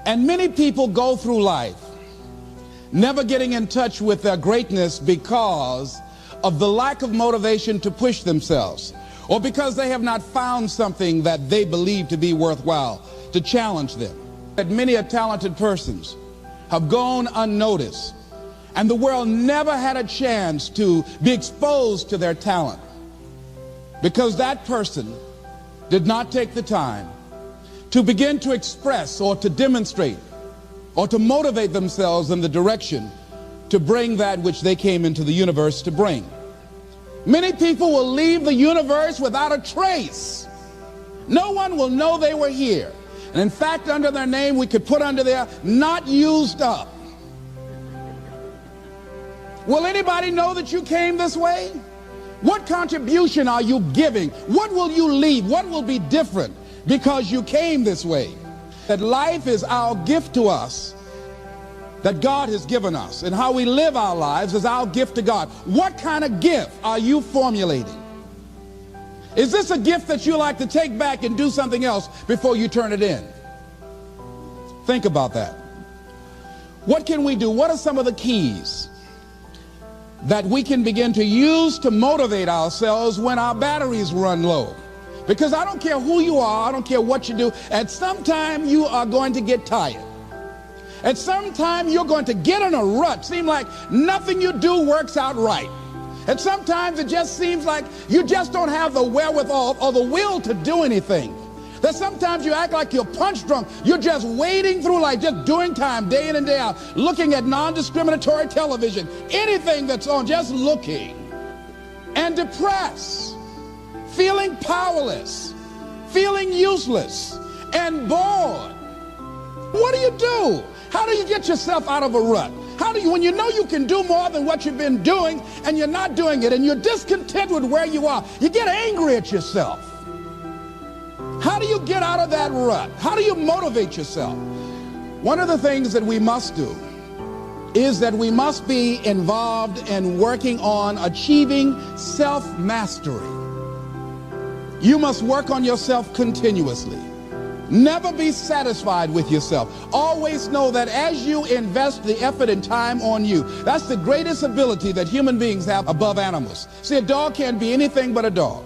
And many people go through life never getting in touch with their greatness because of the lack of motivation to push themselves, or because they have not found something that they believe to be worthwhile to challenge them. That many talented persons have gone unnoticed, and the world never had a chance to be exposed to their talent because that person did not take the time to begin to express or to demonstrate or to motivate themselves in the direction to bring that which they came into the universe to bring. Many people will leave the universe without a trace. No one will know they were here. And in fact, under their name, we could put under there, not used up. Will anybody know that you came this way? What contribution are you giving? What will you leave? What will be different because you came this way? That life is our gift to us, that God has given us, and how we live our lives is our gift to God. What kind of gift are you formulating? Is this a gift that you like to take back and do something else before you turn it in? Think about that. What can we do? What are some of the keys that we can begin to use to motivate ourselves when our batteries run low? Because I don't care who you are, I don't care what you do, at some time you are going to get tired. At some time you're going to get in a rut. Seem like nothing you do works out right. And sometimes it just seems like you just don't have the wherewithal or the will to do anything. That sometimes you act like you're punch drunk. You're just wading through life, just doing time day in and day out, looking at non-discriminatory television, anything that's on, just looking. And depressed, feeling powerless, feeling useless, and bored. What do you do? How do you get yourself out of a rut? How do you, when you know you can do more than what you've been doing and you're not doing it and you're discontent with where you are, you get angry at yourself. How do you get out of that rut? How do you motivate yourself? One of the things that we must do is that we must be involved in working on achieving self-mastery. You must work on yourself continuously. Never be satisfied with yourself. Always know that as you invest the effort and time on you, that's the greatest ability that human beings have above animals. See, a dog can't be anything but a dog.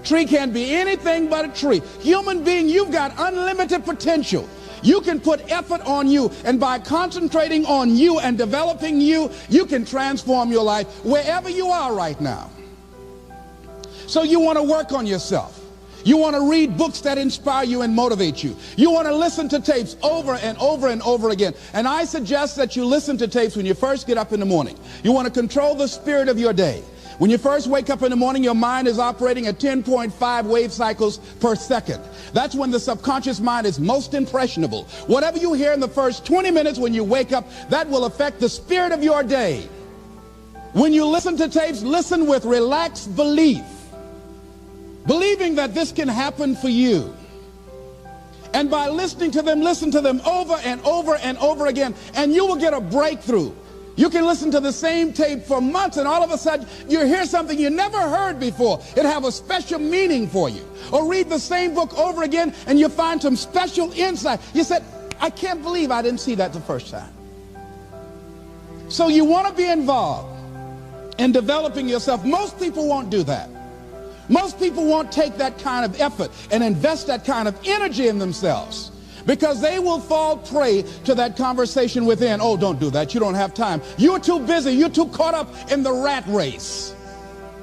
Tree can't be anything but a tree. Human being, you've got unlimited potential. You can put effort on you, and by concentrating on you and developing you, you can transform your life wherever you are right now. So you want to work on yourself. You want to read books that inspire you and motivate you. You want to listen to tapes over and over and over again. And I suggest that you listen to tapes when you first get up in the morning. You want to control the spirit of your day. When you first wake up in the morning, your mind is operating at 10.5 wave cycles per second. That's when the subconscious mind is most impressionable. Whatever you hear in the first 20 minutes when you wake up, that will affect the spirit of your day. When you listen to tapes, listen with relaxed belief, believing that this can happen for you. And by listening to them, listen to them over and over and over again, and you will get a breakthrough. You can listen to the same tape for months, and all of a sudden you hear something you never heard before. It have a special meaning for you. Or read the same book over again, and you find some special insight. You said, I can't believe I didn't see that the first time. So you want to be involved in developing yourself. Most people won't do that. Most people won't take that kind of effort and invest that kind of energy in themselves, because they will fall prey to that conversation within. Oh, don't do that. You don't have time. You're too busy. You're too caught up in the rat race.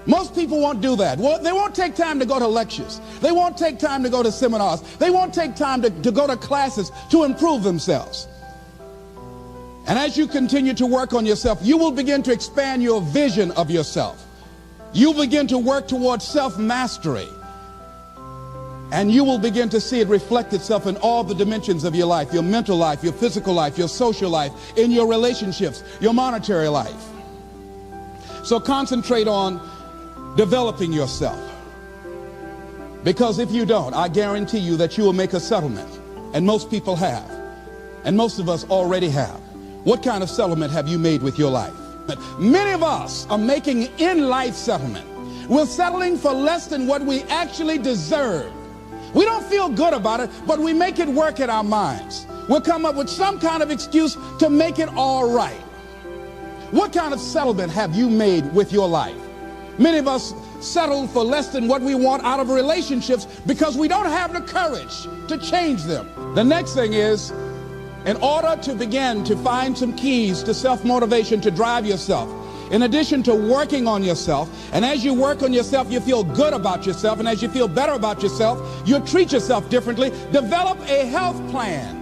Most people won't do that. Well, they won't take time to go to lectures. They won't take time to go to seminars. They won't take time to go to classes to improve themselves. And as you continue to work on yourself, you will begin to expand your vision of yourself. You begin to work towards self-mastery. And you will begin to see it reflect itself in all the dimensions of your life, your mental life, your physical life, your social life, in your relationships, your monetary life. So concentrate on developing yourself. Because if you don't, I guarantee you that you will make a settlement. And most people have. And most of us already have. What kind of settlement have you made with your life? Many of us are making in-life settlement. We're settling for less than what we actually deserve. We don't feel good about it, but we make it work in our minds. We'll come up with some kind of excuse to make it all right. What kind of settlement have you made with your life? Many of us settle for less than what we want out of relationships because we don't have the courage to change them. The next thing is, in order to begin to find some keys to self-motivation to drive yourself, in addition to working on yourself, and as you work on yourself, you feel good about yourself, and as you feel better about yourself, you treat yourself differently. Develop a health plan.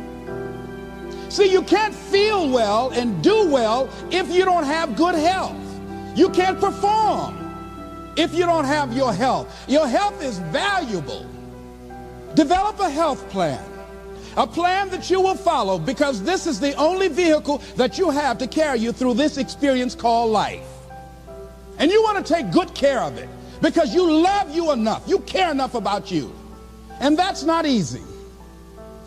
See, you can't feel well and do well if you don't have good health. You can't perform if you don't have your health. Your health is valuable. Develop a health plan. A plan that you will follow, because this is the only vehicle that you have to carry you through this experience called life. And you want to take good care of it because you love you enough. You care enough about you. And that's not easy.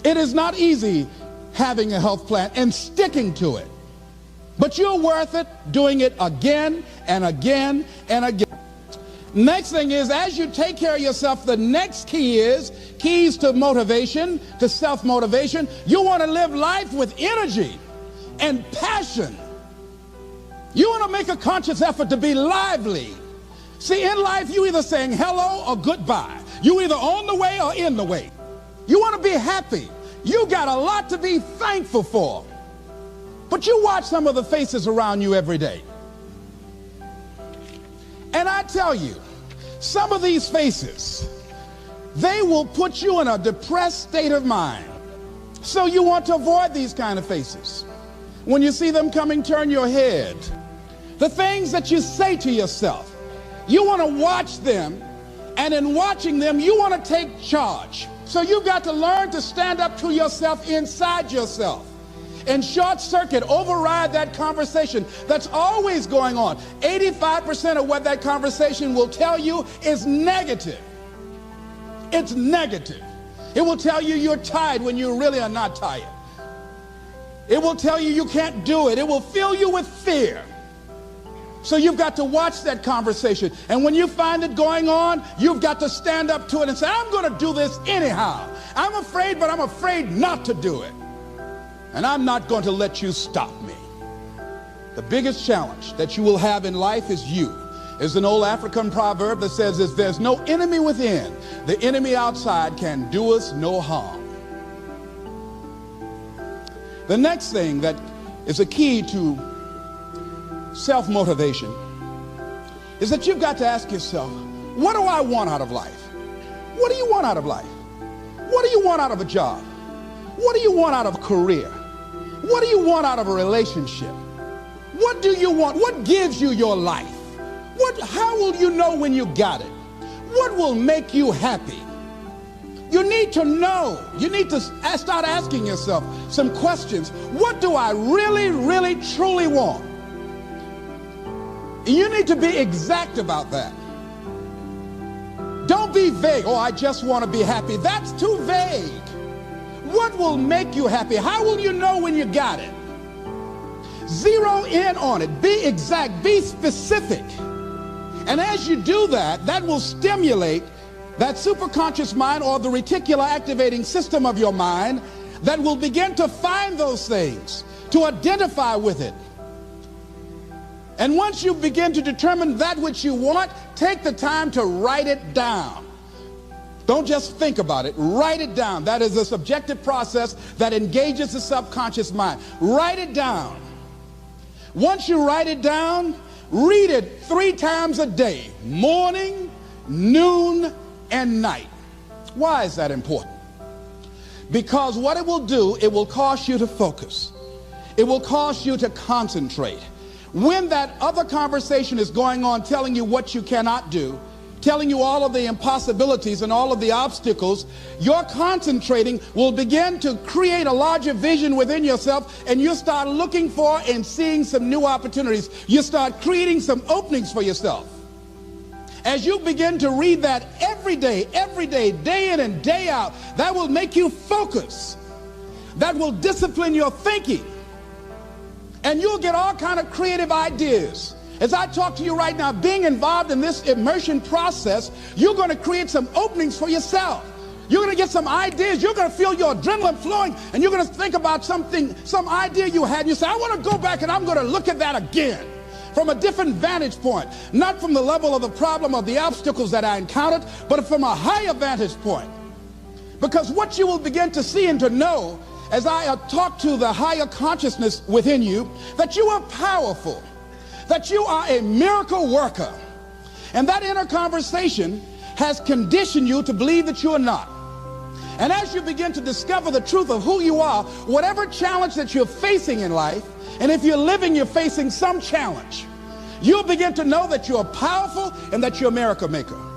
It is not easy having a health plan and sticking to it. But you're worth it doing it again and again and again. Next thing is, as you take care of yourself, the next key is keys to motivation, to self-motivation. You want to live life with energy and passion. You want to make a conscious effort to be lively. See, in life, you either saying hello or goodbye. You either on the way or in the way. You want to be happy. You got a lot to be thankful for. But you watch some of the faces around you every day. And I tell you, some of these faces, they will put you in a depressed state of mind. So you want to avoid these kind of faces. When you see them coming, turn your head. The things that you say to yourself, you want to watch them, and in watching them, you want to take charge. So you've got to learn to stand up to yourself inside yourself and short circuit, override that conversation that's always going on. 85% of what that conversation will tell you is negative. It's negative. It will tell you you're tired when you really are not tired. It will tell you you can't do it. It will fill you with fear. So you've got to watch that conversation. And when you find it going on, you've got to stand up to it and say, I'm going to do this anyhow. I'm afraid, but I'm afraid not to do it. And I'm not going to let you stop me. The biggest challenge that you will have in life is you. There's an old African proverb that says, if there's no enemy within, the enemy outside can do us no harm. The next thing that is a key to self-motivation is that you've got to ask yourself, what do I want out of life? What do you want out of life? What do you want out of a job? What do you want out of a career? What do you want out of a relationship? What do you want? What gives you your life? How will you know when you got it? What will make you happy? You need to know. You need to start asking yourself some questions. What do I really, really, truly want? You need to be exact about that. Don't be vague. Oh, I just want to be happy. That's too vague. What will make you happy? How will you know when you got it? Zero in on it. Be exact. Be specific. And as you do that, that will stimulate that superconscious mind, or the reticular activating system of your mind, that will begin to find those things, to identify with it. And once you begin to determine that which you want, take the time to write it down. Don't just think about it. Write it down. That is a subjective process that engages the subconscious mind. Write it down. Once you write it down, read it 3 times a day, morning, noon, and night. Why is that important? Because what it will do, it will cause you to focus. It will cause you to concentrate. When that other conversation is going on telling you what you cannot do, telling you all of the impossibilities and all of the obstacles, your concentrating will begin to create a larger vision within yourself, and you start looking for and seeing some new opportunities. You start creating some openings for yourself. As you begin to read that every day, day in and day out, that will make you focus. That will discipline your thinking. And you'll get all kind of creative ideas. As I talk to you right now, being involved in this immersion process, you're going to create some openings for yourself. You're going to get some ideas. You're going to feel your adrenaline flowing, and you're going to think about something, some idea you had. And you say, I want to go back and I'm going to look at that again from a different vantage point, not from the level of the problem or the obstacles that I encountered, but from a higher vantage point. Because what you will begin to see and to know as I talk to the higher consciousness within you, that you are powerful, that you are a miracle worker. And that inner conversation has conditioned you to believe that you are not. And as you begin to discover the truth of who you are, whatever challenge that you're facing in life, and if you're living, you're facing some challenge, you'll begin to know that you're powerful and that you're a miracle maker.